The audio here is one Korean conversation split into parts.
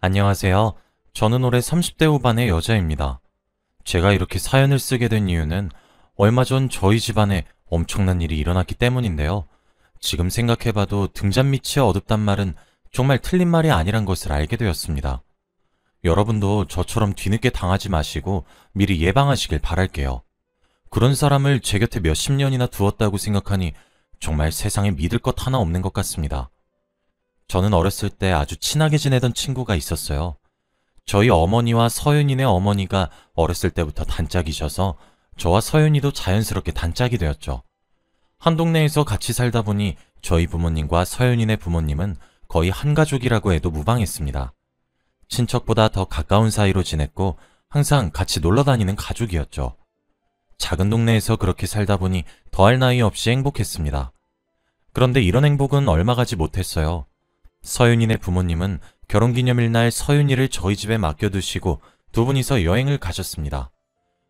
안녕하세요. 저는 올해 30대 후반의 여자입니다. 제가 이렇게 사연을 쓰게 된 이유는 얼마 전 저희 집안에 엄청난 일이 일어났기 때문인데요. 지금 생각해봐도 등잔 밑이 어둡단 말은 정말 틀린 말이 아니란 것을 알게 되었습니다. 여러분도 저처럼 뒤늦게 당하지 마시고 미리 예방하시길 바랄게요. 그런 사람을 제 곁에 몇십 년이나 두었다고 생각하니 정말 세상에 믿을 것 하나 없는 것 같습니다. 저는 어렸을 때 아주 친하게 지내던 친구가 있었어요. 저희 어머니와 서윤이네 어머니가 어렸을 때부터 단짝이셔서 저와 서윤이도 자연스럽게 단짝이 되었죠. 한 동네에서 같이 살다 보니 저희 부모님과 서윤이네 부모님은 거의 한 가족이라고 해도 무방했습니다. 친척보다 더 가까운 사이로 지냈고 항상 같이 놀러 다니는 가족이었죠. 작은 동네에서 그렇게 살다 보니 더할 나위 없이 행복했습니다. 그런데 이런 행복은 얼마 가지 못했어요. 서윤이네 부모님은 결혼기념일 날 서윤이를 저희 집에 맡겨두시고 두 분이서 여행을 가셨습니다.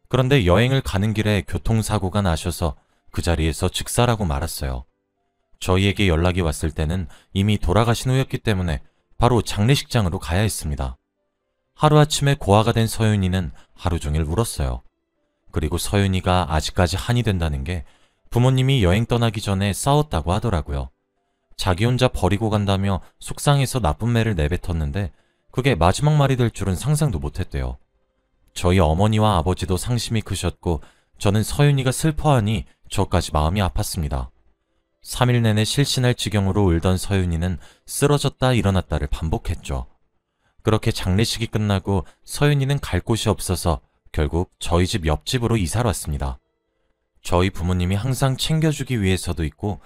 그런데 여행을 가는 길에 교통사고가 나셔서 그 자리에서 즉사라고 말았어요. 저희에게 연락이 왔을 때는 이미 돌아가신 후였기 때문에 바로 장례식장으로 가야 했습니다. 하루아침에 고아가 된 서윤이는 하루 종일 울었어요. 그리고 서윤이가 아직까지 한이 된다는 게 부모님이 여행 떠나기 전에 싸웠다고 하더라고요. 자기 혼자 버리고 간다며 속상해서 나쁜 매를 내뱉었는데 그게 마지막 말이 될 줄은 상상도 못했대요. 저희 어머니와 아버지도 상심이 크셨고 저는 서윤이가 슬퍼하니 저까지 마음이 아팠습니다. 3일 내내 실신할 지경으로 울던 서윤이는 쓰러졌다 일어났다를 반복했죠. 그렇게 장례식이 끝나고 서윤이는 갈 곳이 없어서 결국 저희 집 옆집으로 이사를 왔습니다. 저희 부모님이 항상 챙겨주기 위해서도 있고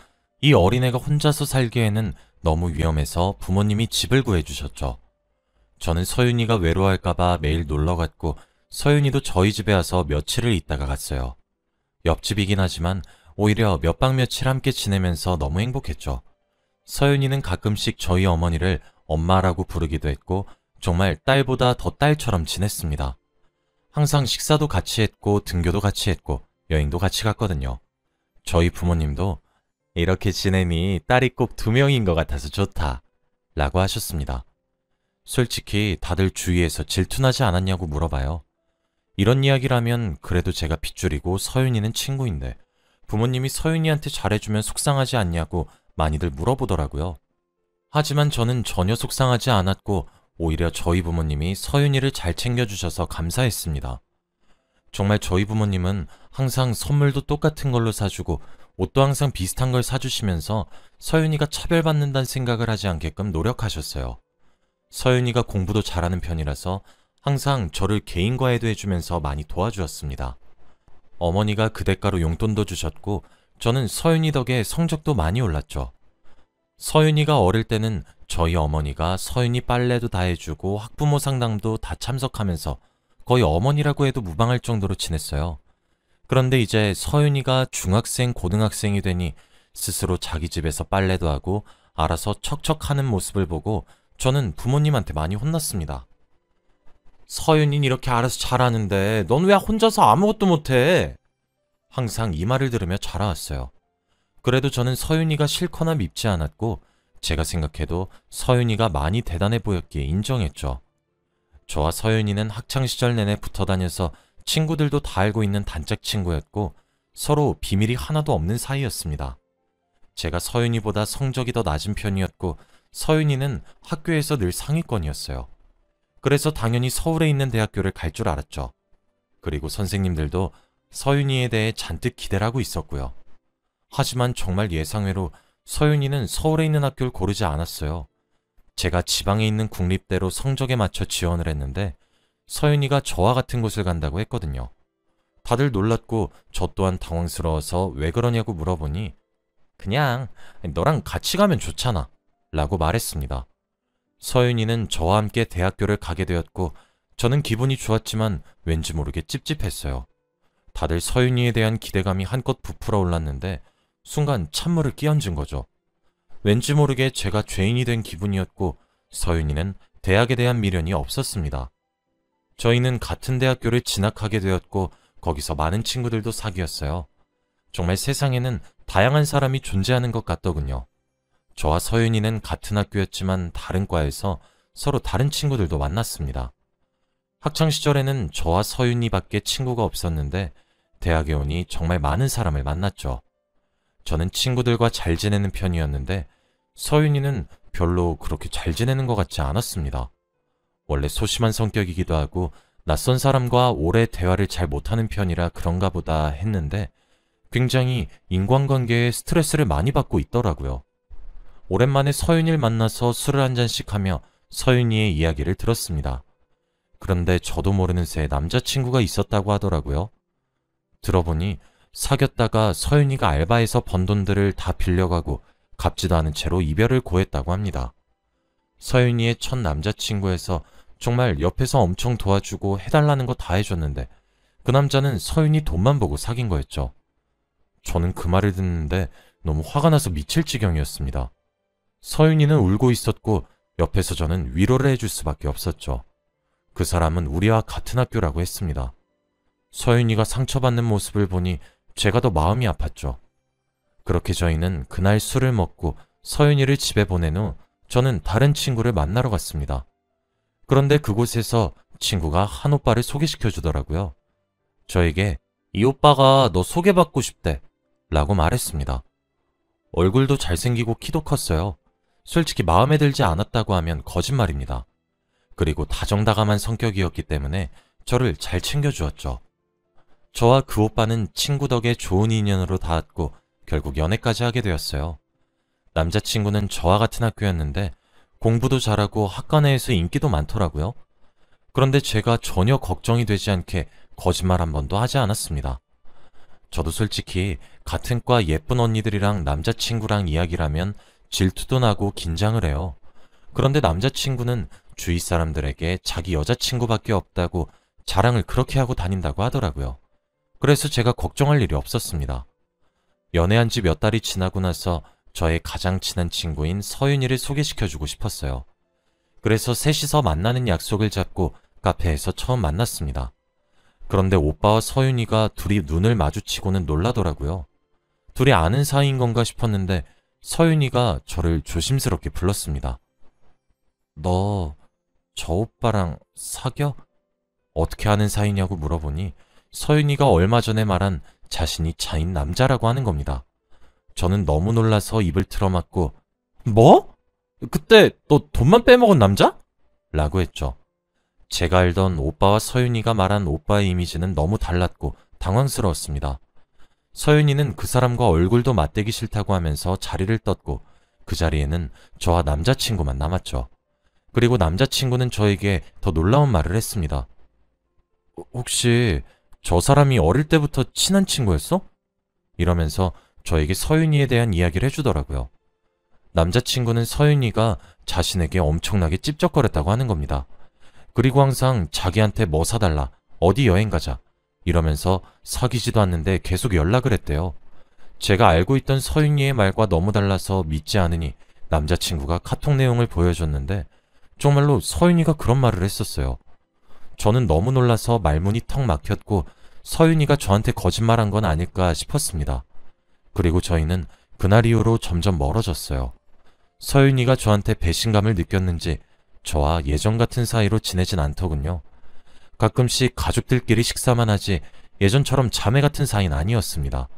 이 어린애가 혼자서 살기에는 너무 위험해서 부모님이 집을 구해주셨죠. 저는 서윤이가 외로워할까봐 매일 놀러갔고 서윤이도 저희 집에 와서 며칠을 있다가 갔어요. 옆집이긴 하지만 오히려 몇 박 며칠 함께 지내면서 너무 행복했죠. 서윤이는 가끔씩 저희 어머니를 엄마라고 부르기도 했고 정말 딸보다 더 딸처럼 지냈습니다. 항상 식사도 같이 했고 등교도 같이 했고 여행도 같이 갔거든요. 저희 부모님도 이렇게 지내니 딸이 꼭 2명인 것 같아서 좋다 라고 하셨습니다. 솔직히 다들 주위에서 질투나지 않았냐고 물어봐요. 이런 이야기라면 그래도 제가 핏줄이고 서윤이는 친구인데 부모님이 서윤이한테 잘해주면 속상하지 않냐고 많이들 물어보더라고요. 하지만 저는 전혀 속상하지 않았고 오히려 저희 부모님이 서윤이를 잘 챙겨주셔서 감사했습니다. 정말 저희 부모님은 항상 선물도 똑같은 걸로 사주고 옷도 항상 비슷한 걸 사주시면서 서윤이가 차별받는다는 생각을 하지 않게끔 노력하셨어요. 서윤이가 공부도 잘하는 편이라서 항상 저를 개인 과외도 해주면서 많이 도와주었습니다. 어머니가 그 대가로 용돈도 주셨고 저는 서윤이 덕에 성적도 많이 올랐죠. 서윤이가 어릴 때는 저희 어머니가 서윤이 빨래도 다 해주고 학부모 상담도 다 참석하면서 거의 어머니라고 해도 무방할 정도로 지냈어요. 그런데 이제 서윤이가 중학생, 고등학생이 되니 스스로 자기 집에서 빨래도 하고 알아서 척척하는 모습을 보고 저는 부모님한테 많이 혼났습니다. 서윤이는 이렇게 알아서 잘하는데 넌 왜 혼자서 아무것도 못해? 항상 이 말을 들으며 자라왔어요. 그래도 저는 서윤이가 싫거나 밉지 않았고 제가 생각해도 서윤이가 많이 대단해 보였기에 인정했죠. 저와 서윤이는 학창시절 내내 붙어 다녀서 친구들도 다 알고 있는 단짝 친구였고 서로 비밀이 하나도 없는 사이였습니다. 제가 서윤이보다 성적이 더 낮은 편이었고 서윤이는 학교에서 늘 상위권이었어요. 그래서 당연히 서울에 있는 대학교를 갈 줄 알았죠. 그리고 선생님들도 서윤이에 대해 잔뜩 기대를 하고 있었고요. 하지만 정말 예상외로 서윤이는 서울에 있는 학교를 고르지 않았어요. 제가 지방에 있는 국립대로 성적에 맞춰 지원을 했는데 서윤이가 저와 같은 곳을 간다고 했거든요. 다들 놀랐고 저 또한 당황스러워서 왜 그러냐고 물어보니 그냥 너랑 같이 가면 좋잖아 라고 말했습니다. 서윤이는 저와 함께 대학교를 가게 되었고 저는 기분이 좋았지만 왠지 모르게 찝찝했어요. 다들 서윤이에 대한 기대감이 한껏 부풀어 올랐는데 순간 찬물을 끼얹은 거죠. 왠지 모르게 제가 죄인이 된 기분이었고 서윤이는 대학에 대한 미련이 없었습니다. 저희는 같은 대학교를 진학하게 되었고 거기서 많은 친구들도 사귀었어요. 정말 세상에는 다양한 사람이 존재하는 것 같더군요. 저와 서윤이는 같은 학교였지만 다른 과에서 서로 다른 친구들도 만났습니다. 학창시절에는 저와 서윤이밖에 친구가 없었는데 대학에 오니 정말 많은 사람을 만났죠. 저는 친구들과 잘 지내는 편이었는데 서윤이는 별로 그렇게 잘 지내는 것 같지 않았습니다. 원래 소심한 성격이기도 하고 낯선 사람과 오래 대화를 잘 못하는 편이라 그런가 보다 했는데 굉장히 인간관계에 스트레스를 많이 받고 있더라고요. 오랜만에 서윤이를 만나서 술을 한 잔씩 하며 서윤이의 이야기를 들었습니다. 그런데 저도 모르는 새에 남자친구가 있었다고 하더라고요. 들어보니 사귀었다가 서윤이가 알바해서 번 돈들을 다 빌려가고 갚지도 않은 채로 이별을 고했다고 합니다. 서윤이의 첫 남자친구에서 정말 옆에서 엄청 도와주고 해달라는 거 다 해줬는데 그 남자는 서윤이 돈만 보고 사귄 거였죠. 저는 그 말을 듣는데 너무 화가 나서 미칠 지경이었습니다. 서윤이는 울고 있었고 옆에서 저는 위로를 해줄 수밖에 없었죠. 그 사람은 우리와 같은 학교라고 했습니다. 서윤이가 상처받는 모습을 보니 제가 더 마음이 아팠죠. 그렇게 저희는 그날 술을 먹고 서윤이를 집에 보낸 후 저는 다른 친구를 만나러 갔습니다. 그런데 그곳에서 친구가 한 오빠를 소개시켜 주더라고요. 저에게 이 오빠가 너 소개받고 싶대 라고 말했습니다. 얼굴도 잘생기고 키도 컸어요. 솔직히 마음에 들지 않았다고 하면 거짓말입니다. 그리고 다정다감한 성격이었기 때문에 저를 잘 챙겨주었죠. 저와 그 오빠는 친구 덕에 좋은 인연으로 닿았고 결국 연애까지 하게 되었어요. 남자친구는 저와 같은 학교였는데 공부도 잘하고 학과 내에서 인기도 많더라고요. 그런데 제가 전혀 걱정이 되지 않게 거짓말 한 번도 하지 않았습니다. 저도 솔직히 같은 과 예쁜 언니들이랑 남자친구랑 이야기를 하면 질투도 나고 긴장을 해요. 그런데 남자친구는 주위 사람들에게 자기 여자친구밖에 없다고 자랑을 그렇게 하고 다닌다고 하더라고요. 그래서 제가 걱정할 일이 없었습니다. 연애한 지 몇 달이 지나고 나서 저의 가장 친한 친구인 서윤이를 소개시켜주고 싶었어요. 그래서 셋이서 만나는 약속을 잡고 카페에서 처음 만났습니다. 그런데 오빠와 서윤이가 둘이 눈을 마주치고는 놀라더라고요. 둘이 아는 사이인 건가 싶었는데 서윤이가 저를 조심스럽게 불렀습니다. 너 저 오빠랑 사겨? 어떻게 아는 사이냐고 물어보니 서윤이가 얼마 전에 말한 자신이 차인 남자라고 하는 겁니다. 저는 너무 놀라서 입을 틀어막고 뭐? 그때 너 돈만 빼먹은 남자? 라고 했죠. 제가 알던 오빠와 서윤이가 말한 오빠의 이미지는 너무 달랐고 당황스러웠습니다. 서윤이는 그 사람과 얼굴도 맞대기 싫다고 하면서 자리를 떴고 그 자리에는 저와 남자친구만 남았죠. 그리고 남자친구는 저에게 더 놀라운 말을 했습니다. 혹시 저 사람이 어릴 때부터 친한 친구였어? 이러면서 저에게 서윤이에 대한 이야기를 해주더라고요. 남자친구는 서윤이가 자신에게 엄청나게 찝쩍거렸다고 하는 겁니다. 그리고 항상 자기한테 뭐 사달라, 어디 여행 가자 이러면서 사귀지도 않는데 계속 연락을 했대요. 제가 알고 있던 서윤이의 말과 너무 달라서 믿지 않으니 남자친구가 카톡 내용을 보여줬는데 정말로 서윤이가 그런 말을 했었어요. 저는 너무 놀라서 말문이 턱 막혔고 서윤이가 저한테 거짓말한 건 아닐까 싶었습니다. 그리고 저희는 그날 이후로 점점 멀어졌어요. 서윤이가 저한테 배신감을 느꼈는지 저와 예전 같은 사이로 지내진 않더군요. 가끔씩 가족들끼리 식사만 하지 예전처럼 자매 같은 사이는 아니었습니다.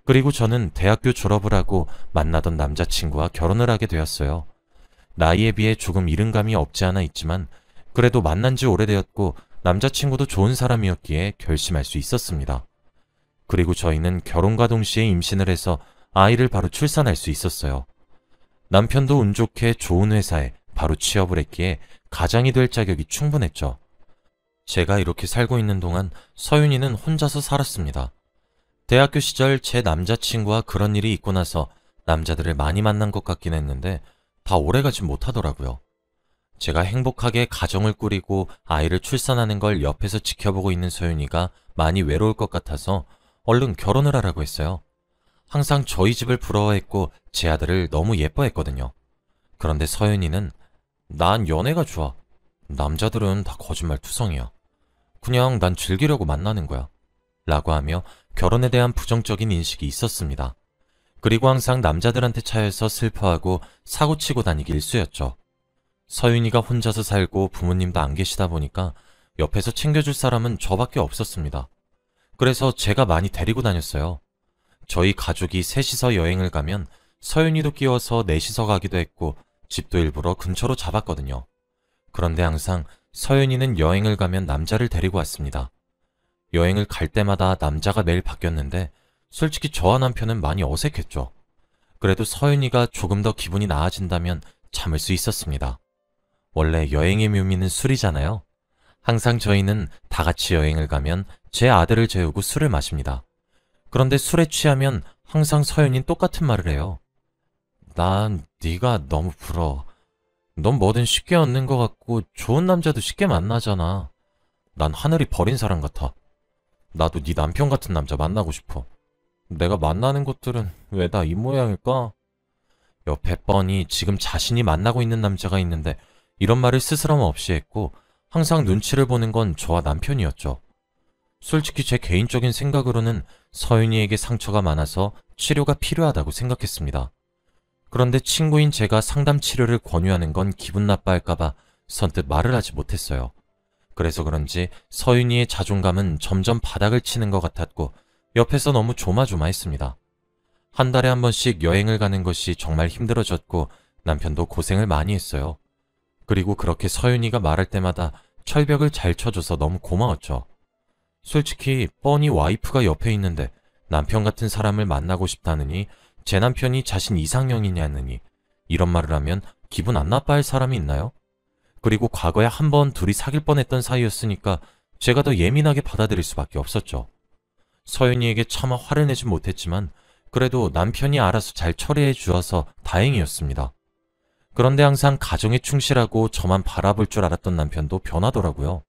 그리고 저는 대학교 졸업을 하고 만나던 남자친구와 결혼을 하게 되었어요. 나이에 비해 조금 이른감이 없지 않아 있지만 그래도 만난 지 오래되었고 남자친구도 좋은 사람이었기에 결심할 수 있었습니다. 그리고 저희는 결혼과 동시에 임신을 해서 아이를 바로 출산할 수 있었어요. 남편도 운 좋게 좋은 회사에 바로 취업을 했기에 가장이 될 자격이 충분했죠. 제가 이렇게 살고 있는 동안 서윤이는 혼자서 살았습니다. 대학교 시절 제 남자친구와 그런 일이 있고 나서 남자들을 많이 만난 것 같긴 했는데 다 오래가지 못하더라고요. 제가 행복하게 가정을 꾸리고 아이를 출산하는 걸 옆에서 지켜보고 있는 서윤이가 많이 외로울 것 같아서 얼른 결혼을 하라고 했어요. 항상 저희 집을 부러워했고 제 아들을 너무 예뻐했거든요. 그런데 서윤이는 난 연애가 좋아. 남자들은 다 거짓말 투성이야. 그냥 난 즐기려고 만나는 거야. 라고 하며 결혼에 대한 부정적인 인식이 있었습니다. 그리고 항상 남자들한테 차여서 슬퍼하고 사고치고 다니기 일쑤였죠. 서윤이가 혼자서 살고 부모님도 안 계시다 보니까 옆에서 챙겨줄 사람은 저밖에 없었습니다. 그래서 제가 많이 데리고 다녔어요. 저희 가족이 셋이서 여행을 가면 서윤이도 끼워서 넷이서 가기도 했고 집도 일부러 근처로 잡았거든요. 그런데 항상 서윤이는 여행을 가면 남자를 데리고 왔습니다. 여행을 갈 때마다 남자가 매일 바뀌었는데 솔직히 저와 남편은 많이 어색했죠. 그래도 서윤이가 조금 더 기분이 나아진다면 참을 수 있었습니다. 원래 여행의 묘미는 술이잖아요. 항상 저희는 다 같이 여행을 가면 제 아들을 재우고 술을 마십니다. 그런데 술에 취하면 항상 서윤이는 똑같은 말을 해요. 난 네가 너무 부러워. 넌 뭐든 쉽게 얻는 것 같고 좋은 남자도 쉽게 만나잖아. 난 하늘이 버린 사람 같아. 나도 네 남편 같은 남자 만나고 싶어. 내가 만나는 것들은 왜 다 이 모양일까? 옆에 뻔히 지금 자신이 만나고 있는 남자가 있는데 이런 말을 스스럼 없이 했고 항상 눈치를 보는 건 저와 남편이었죠. 솔직히 제 개인적인 생각으로는 서윤이에게 상처가 많아서 치료가 필요하다고 생각했습니다. 그런데 친구인 제가 상담 치료를 권유하는 건 기분 나빠할까봐 선뜻 말을 하지 못했어요. 그래서 그런지 서윤이의 자존감은 점점 바닥을 치는 것 같았고 옆에서 너무 조마조마했습니다. 한 달에 한 번씩 여행을 가는 것이 정말 힘들어졌고 남편도 고생을 많이 했어요. 그리고 그렇게 서윤이가 말할 때마다 철벽을 잘 쳐줘서 너무 고마웠죠. 솔직히 뻔히 와이프가 옆에 있는데 남편 같은 사람을 만나고 싶다느니 제 남편이 자신 이상형이냐느니 이런 말을 하면 기분 안 나빠할 사람이 있나요? 그리고 과거에 한 번 둘이 사귈 뻔했던 사이였으니까 제가 더 예민하게 받아들일 수밖에 없었죠. 서윤이에게 차마 화를 내진 못했지만 그래도 남편이 알아서 잘 처리해 주어서 다행이었습니다. 그런데 항상 가정에 충실하고 저만 바라볼 줄 알았던 남편도 변하더라고요.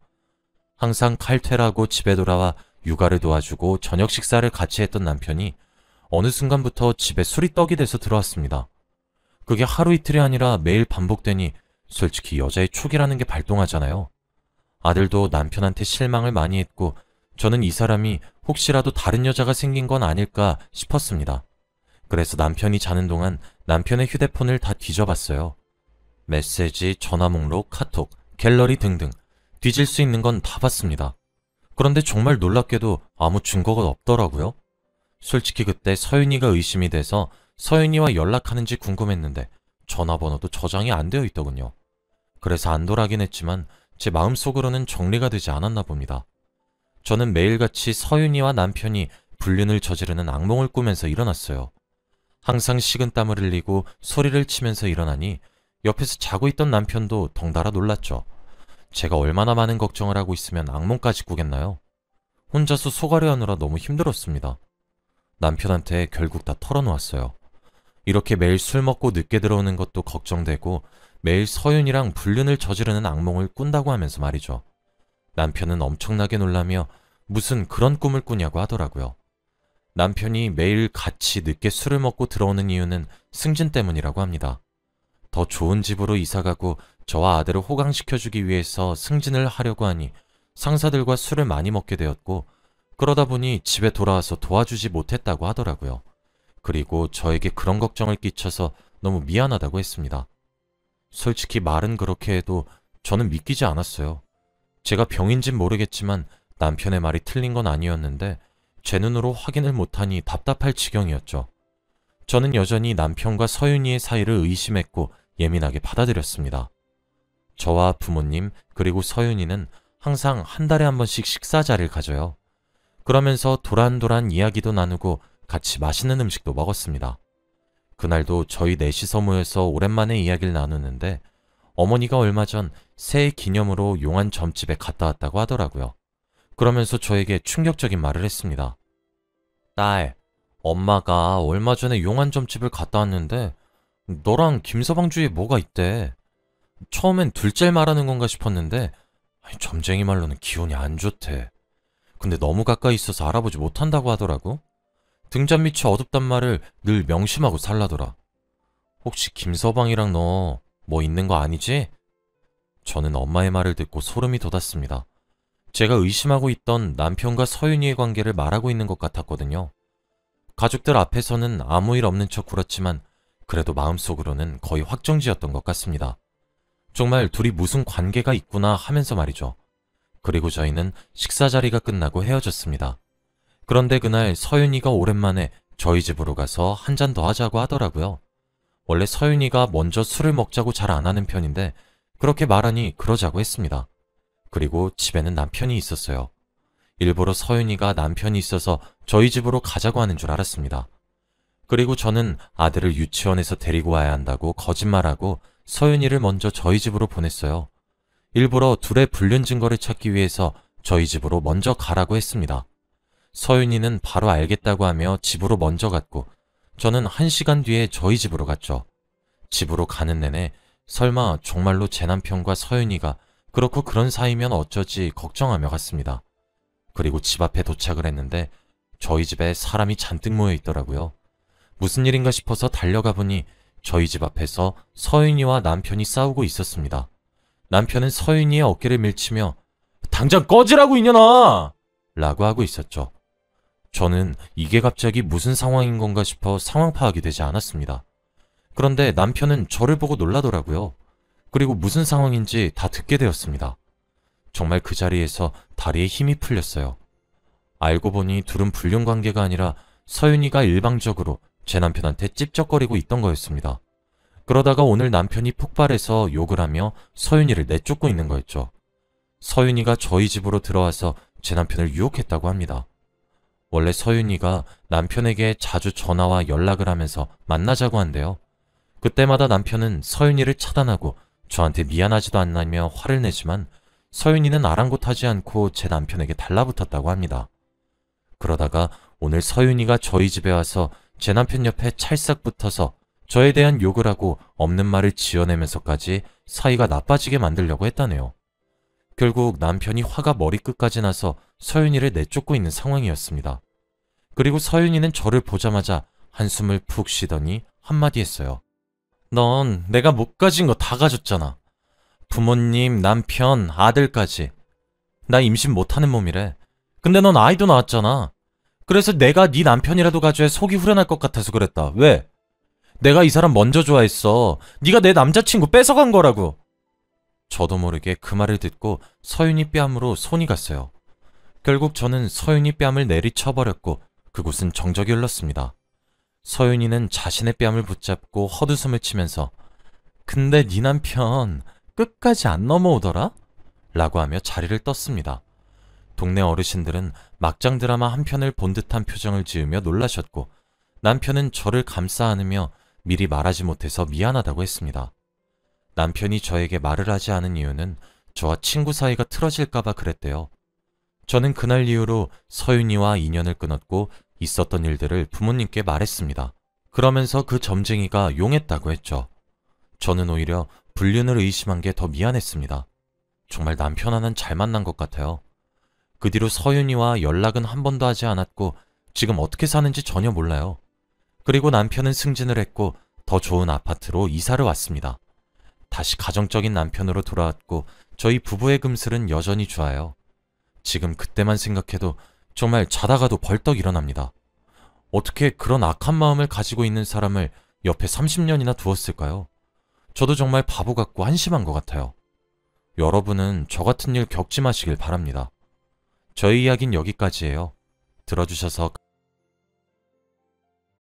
항상 칼퇴라고 집에 돌아와 육아를 도와주고 저녁 식사를 같이 했던 남편이 어느 순간부터 집에 술이 떡이 돼서 들어왔습니다. 그게 하루 이틀이 아니라 매일 반복되니 솔직히 여자의 촉이라는 게 발동하잖아요. 아들도 남편한테 실망을 많이 했고 저는 이 사람이 혹시라도 다른 여자가 생긴 건 아닐까 싶었습니다. 그래서 남편이 자는 동안 남편의 휴대폰을 다 뒤져봤어요. 메시지, 전화 목록, 카톡, 갤러리 등등 뒤질 수 있는 건 다 봤습니다. 그런데 정말 놀랍게도 아무 증거가 없더라고요. 솔직히 그때 서윤이가 의심이 돼서 서윤이와 연락하는지 궁금했는데 전화번호도 저장이 안 되어 있더군요. 그래서 안돌아긴 했지만 제 마음속으로는 정리가 되지 않았나 봅니다. 저는 매일같이 서윤이와 남편이 불륜을 저지르는 악몽을 꾸면서 일어났어요. 항상 식은땀을 흘리고 소리를 치면서 일어나니 옆에서 자고 있던 남편도 덩달아 놀랐죠. 제가 얼마나 많은 걱정을 하고 있으면 악몽까지 꾸겠나요? 혼자서 속앓이 하느라 너무 힘들었습니다. 남편한테 결국 다 털어놓았어요. 이렇게 매일 술 먹고 늦게 들어오는 것도 걱정되고 매일 서윤이랑 불륜을 저지르는 악몽을 꾼다고 하면서 말이죠. 남편은 엄청나게 놀라며 무슨 그런 꿈을 꾸냐고 하더라고요. 남편이 매일 같이 늦게 술을 먹고 들어오는 이유는 승진 때문이라고 합니다. 더 좋은 집으로 이사가고 저와 아들을 호강시켜주기 위해서 승진을 하려고 하니 상사들과 술을 많이 먹게 되었고 그러다 보니 집에 돌아와서 도와주지 못했다고 하더라고요. 그리고 저에게 그런 걱정을 끼쳐서 너무 미안하다고 했습니다. 솔직히 말은 그렇게 해도 저는 믿기지 않았어요. 제가 병인진 모르겠지만 남편의 말이 틀린 건 아니었는데 제 눈으로 확인을 못하니 답답할 지경이었죠. 저는 여전히 남편과 서윤이의 사이를 의심했고 예민하게 받아들였습니다. 저와 부모님 그리고 서윤이는 항상 한 달에 한 번씩 식사 자리를 가져요. 그러면서 도란도란 이야기도 나누고 같이 맛있는 음식도 먹었습니다. 그날도 저희 넷이서 모여서 오랜만에 이야기를 나누는데 어머니가 얼마 전 새해 기념으로 용한 점집에 갔다 왔다고 하더라고요. 그러면서 저에게 충격적인 말을 했습니다. 딸, 엄마가 얼마 전에 용한 점집을 갔다 왔는데 너랑 김서방 주위에 뭐가 있대. 처음엔 둘째 말하는 건가 싶었는데 점쟁이 말로는 기운이 안 좋대. 근데 너무 가까이 있어서 알아보지 못한다고 하더라고. 등잔 밑이 어둡단 말을 늘 명심하고 살라더라. 혹시 김서방이랑 너 뭐 있는 거 아니지? 저는 엄마의 말을 듣고 소름이 돋았습니다. 제가 의심하고 있던 남편과 서윤이의 관계를 말하고 있는 것 같았거든요. 가족들 앞에서는 아무 일 없는 척 굴었지만 그래도 마음속으로는 거의 확정지었던 것 같습니다. 정말 둘이 무슨 관계가 있구나 하면서 말이죠. 그리고 저희는 식사 자리가 끝나고 헤어졌습니다. 그런데 그날 서윤이가 오랜만에 저희 집으로 가서 한 잔 더 하자고 하더라고요. 원래 서윤이가 먼저 술을 먹자고 잘 안 하는 편인데 그렇게 말하니 그러자고 했습니다. 그리고 집에는 남편이 있었어요. 일부러 서윤이가 남편이 있어서 저희 집으로 가자고 하는 줄 알았습니다. 그리고 저는 아들을 유치원에서 데리고 와야 한다고 거짓말하고 서윤이를 먼저 저희 집으로 보냈어요. 일부러 둘의 불륜 증거를 찾기 위해서 저희 집으로 먼저 가라고 했습니다. 서윤이는 바로 알겠다고 하며 집으로 먼저 갔고 저는 1시간 뒤에 저희 집으로 갔죠. 집으로 가는 내내 설마 정말로 제 남편과 서윤이가 그렇고 그런 사이면 어쩌지 걱정하며 갔습니다. 그리고 집 앞에 도착을 했는데 저희 집에 사람이 잔뜩 모여 있더라고요. 무슨 일인가 싶어서 달려가 보니 저희 집 앞에서 서윤이와 남편이 싸우고 있었습니다. 남편은 서윤이의 어깨를 밀치며 당장 꺼지라고 이년아! 라고 하고 있었죠. 저는 이게 갑자기 무슨 상황인 건가 싶어 상황 파악이 되지 않았습니다. 그런데 남편은 저를 보고 놀라더라고요. 그리고 무슨 상황인지 다 듣게 되었습니다. 정말 그 자리에서 다리에 힘이 풀렸어요. 알고 보니 둘은 불륜 관계가 아니라 서윤이가 일방적으로 제 남편한테 찝쩍거리고 있던 거였습니다. 그러다가 오늘 남편이 폭발해서 욕을 하며 서윤이를 내쫓고 있는 거였죠. 서윤이가 저희 집으로 들어와서 제 남편을 유혹했다고 합니다. 원래 서윤이가 남편에게 자주 전화와 연락을 하면서 만나자고 한대요. 그때마다 남편은 서윤이를 차단하고 저한테 미안하지도 않나며 화를 내지만 서윤이는 아랑곳하지 않고 제 남편에게 달라붙었다고 합니다. 그러다가 오늘 서윤이가 저희 집에 와서 제 남편 옆에 찰싹 붙어서 저에 대한 욕을 하고 없는 말을 지어내면서까지 사이가 나빠지게 만들려고 했다네요. 결국 남편이 화가 머리끝까지 나서 서윤이를 내쫓고 있는 상황이었습니다. 그리고 서윤이는 저를 보자마자 한숨을 푹 쉬더니 한마디 했어요. 넌 내가 못 가진 거 다 가졌잖아. 부모님, 남편, 아들까지. 나 임신 못하는 몸이래. 근데 넌 아이도 낳았잖아. 그래서 내가 네 남편이라도 가져야 속이 후련할 것 같아서 그랬다. 왜? 내가 이 사람 먼저 좋아했어. 네가 내 남자친구 뺏어간 거라고. 저도 모르게 그 말을 듣고 서윤이 뺨으로 손이 갔어요. 결국 저는 서윤이 뺨을 내리쳐버렸고 그곳은 정적이 흘렀습니다. 서윤이는 자신의 뺨을 붙잡고 헛웃음을 치면서 근데 네 남편 끝까지 안 넘어오더라? 라고 하며 자리를 떴습니다. 동네 어르신들은 막장 드라마 한 편을 본 듯한 표정을 지으며 놀라셨고 남편은 저를 감싸 안으며 미리 말하지 못해서 미안하다고 했습니다. 남편이 저에게 말을 하지 않은 이유는 저와 친구 사이가 틀어질까봐 그랬대요. 저는 그날 이후로 서윤이와 인연을 끊었고 있었던 일들을 부모님께 말했습니다. 그러면서 그 점쟁이가 용했다고 했죠. 저는 오히려 불륜을 의심한 게 더 미안했습니다. 정말 남편 하나는 잘 만난 것 같아요. 그 뒤로 서윤이와 연락은 한 번도 하지 않았고 지금 어떻게 사는지 전혀 몰라요. 그리고 남편은 승진을 했고 더 좋은 아파트로 이사를 왔습니다. 다시 가정적인 남편으로 돌아왔고 저희 부부의 금슬은 여전히 좋아요. 지금 그때만 생각해도 정말 자다가도 벌떡 일어납니다. 어떻게 그런 악한 마음을 가지고 있는 사람을 옆에 30년이나 두었을까요? 저도 정말 바보 같고 한심한 것 같아요. 여러분은 저 같은 일 겪지 마시길 바랍니다. 저희 이야기는 여기까지예요. 들어주셔서